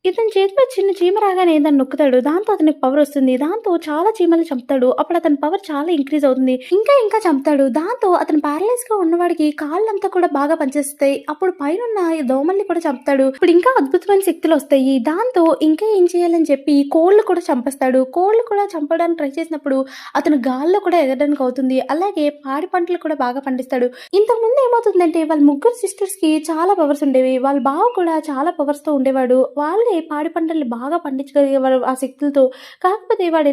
ఇతని చేతిలో చిన్న చీమ రాగానే దాన్ని నొక్కుతాడు. దాంతో అతనికి పవర్ వస్తుంది. దాంతో చాలా చీమల్ని చంపుతాడు. అప్పుడు అతని పవర్ చాలా ఇంక్రీజ్ అవుతుంది. ఇంకా చంపుతాడు. దాంతో అతను ప్యారలైజ్‌గా ఉన్నవాడికి కాళ్ళంతా కూడా బాగా పనిచేస్తాయి. అప్పుడు పైనున్న ఈ దోమల్ని కూడా చంపుతాడు. ఇప్పుడు ఇంకా అద్భుతమైన శక్తులొస్తాయి. దాంతో ఇంకా ఏం చేయాలని చెప్పి కోళ్ళు కూడా చంపేస్తాడు. కోళ్ళు కూడా చంపడానికి ట్రై చేసినప్పుడు అతను గాల్లో కూడా ఎగరడానికి అవుతుంది. అలాగే పాడి పంటలు కూడా బాగా పండిస్తాడు. ఇంతకుముందు ఏమవుతుందంటే వాళ్ళ ముగ్గురు సిస్టర్స్‌కి చాలా పవర్స్ ఉండేవి. వాళ్ళ బావ కూడా చాలా పవర్స్‌తో ఉండేవాడు. వాళ్ళే పాడి పంటల్ని బాగా పండించగలిగేవారు ఆ శక్తులతో. కాకపోతే వాడు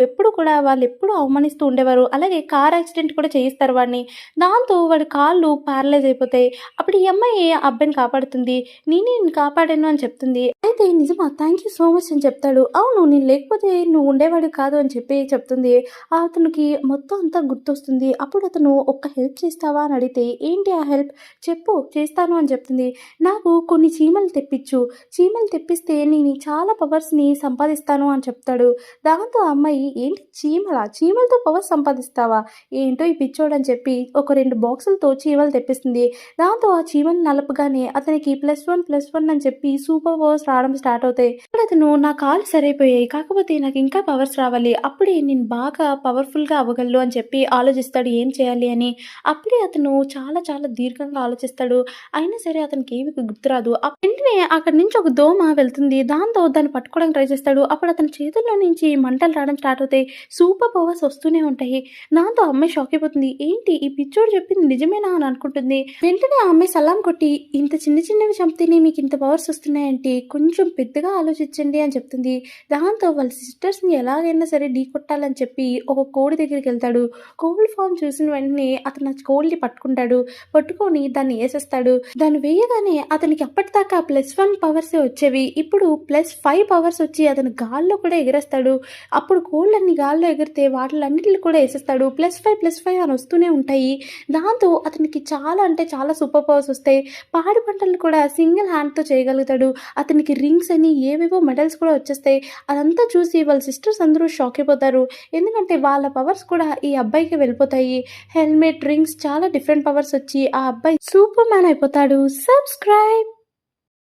ఎప్పుడు కూడా వాళ్ళెప్పుడూ అవమానిస్తూ ఉండేవారు. అలాగే కార్ యాక్సిడెంట్ కూడా చేయిస్తారు వాడిని. దాంతో వాడి కాళ్ళు ప్యారలైజ్ అయిపోతాయి. అప్పుడు ఈ అమ్మాయి ఆ అబ్బాయిని కాపాడుతుంది. నేనే నిన్ను కాపాడాను అని చెప్తుంది. అయితే నిజమా? థ్యాంక్ యూ సో మచ్ అని చెప్తాడు. అవును, నేను లేకపోతే నువ్వు ఉండేవాడివి కాదు అని చెప్పి చెప్తుంది. అతనికి మొత్తం అంతా గుర్తొస్తుంది. అప్పుడు అతను ఒక్క హెల్ప్ చేస్తావా అని అడిగితే, ఏంటి ఆ హెల్ప్? చెప్పు చేస్తాను అని చెప్తుంది. నాకు కొన్ని చీమలు తెప్పించు. చీమలు తెప్పిస్తే నేను చాలా పవర్స్‌ని సంపాదిస్తాను అని చెప్తాడు. దాంతో ఆ అమ్మాయి ఏంటి చీమలా? చీమలతో పవర్స్ సంపాదిస్తావా? ఏంటో ఈ పిచ్చోడు అని చెప్పి ఒక 2 బాక్సులతో చీమలు తెప్పిస్తుంది. దాంతో ఆ చీమలు నలపగానే అతనికి +1+1 అని చెప్పి సూపర్ పవర్స్ రావడం స్టార్ట్ అవుతాయి. ఇప్పుడు అతను నా కాళ్ళు సరైపోయాయి. కాకపోతే నాకు ఇంకా పవర్స్ రావాలి. అప్పుడే నేను బాగా పవర్‌ఫుల్‌గా అవ్వగలను అని చెప్పి ఆలోచిస్తాడు ఏం చేయాలి అని. అప్పుడే అతను చాలా చాలా దీర్ఘంగా ఆలోచిస్తాడు. అయినా సరే అతనికి ఏమి గుర్తురాదు. వెంటనే అక్కడి నుంచి ఒక దోమ వెళ్తుంది. దాంతో దాన్ని పట్టుకోవడానికి ట్రై చేస్తాడు. అప్పుడు అతని చేతుల్లో నుంచి మంటలు రావడం స్టార్ట్ అవుతాయి. సూపర్ పవర్స్ వస్తూనే ఉంటాయి. దాంతో ఆ అమ్మాయి షాక్ అయిపోతుంది. ఏంటి ఈ పిచ్చోడు చెప్పింది నిజమేనా అని అనుకుంటుంది. వెంటనే ఆ అమ్మాయి సలాం కొట్టి, ఇంత చిన్నవి చంపితేనే మీకు ఇంత పవర్స్ వస్తున్నాయంటే కొంచెం పెద్దగా ఆలోచించండి అని చెప్తుంది. దాంతో వాళ్ళ సిస్టర్స్‌ని ఎలాగైనా సరే ఢీకొట్టాలని చెప్పి ఒక కోడి దగ్గరికి వెళ్తాడు. కోడి ఫార్మ్ చూసిన వెంటనే అతను ఆ కోడిని పట్టుకుంటాడు. పట్టుకొని దాన్ని ఏసేస్తాడు. దాన్ని వేయగానే అతనికి అప్పటిదాకా +1 పవర్సే వచ్చేవి. ఇప్పుడు +5 పవర్స్ వచ్చి అతను గాల్లో కూడా ఎగరేస్తాడు. అప్పుడు కోళ్ళన్నీ గాల్లో ఎగిరితే వాటిలన్నిటిని కూడా ఏసేస్తాడు. +5 అని వస్తూనే ఉంటాయి. దాంతో అతనికి చాలా అంటే చాలా సూపర్ పవర్స్ వస్తాయి. పాడి పంటలు కూడా సింగిల్ హ్యాండ్‌తో చేయగలుగుతాడు. అతనికి రింగ్స్ అని ఏవేవో మెడల్స్ కూడా వచ్చేస్తాయి. అదంతా చూసి వాళ్ళ సిస్టర్స్ అందరూ షాక్ అయిపోతారు. ఎందుకంటే వాళ్ళ పవర్స్ కూడా ఈ అబ్బాయికి వెళ్ళిపోతాయి. హెల్మెట్, రింగ్స్ చాలా డిఫరెంట్ పవర్స్ వచ్చి ఆ అబ్బాయి సూపర్ మ్యాన్ అయిపోతాడు. సబ్స్క్రైబ్.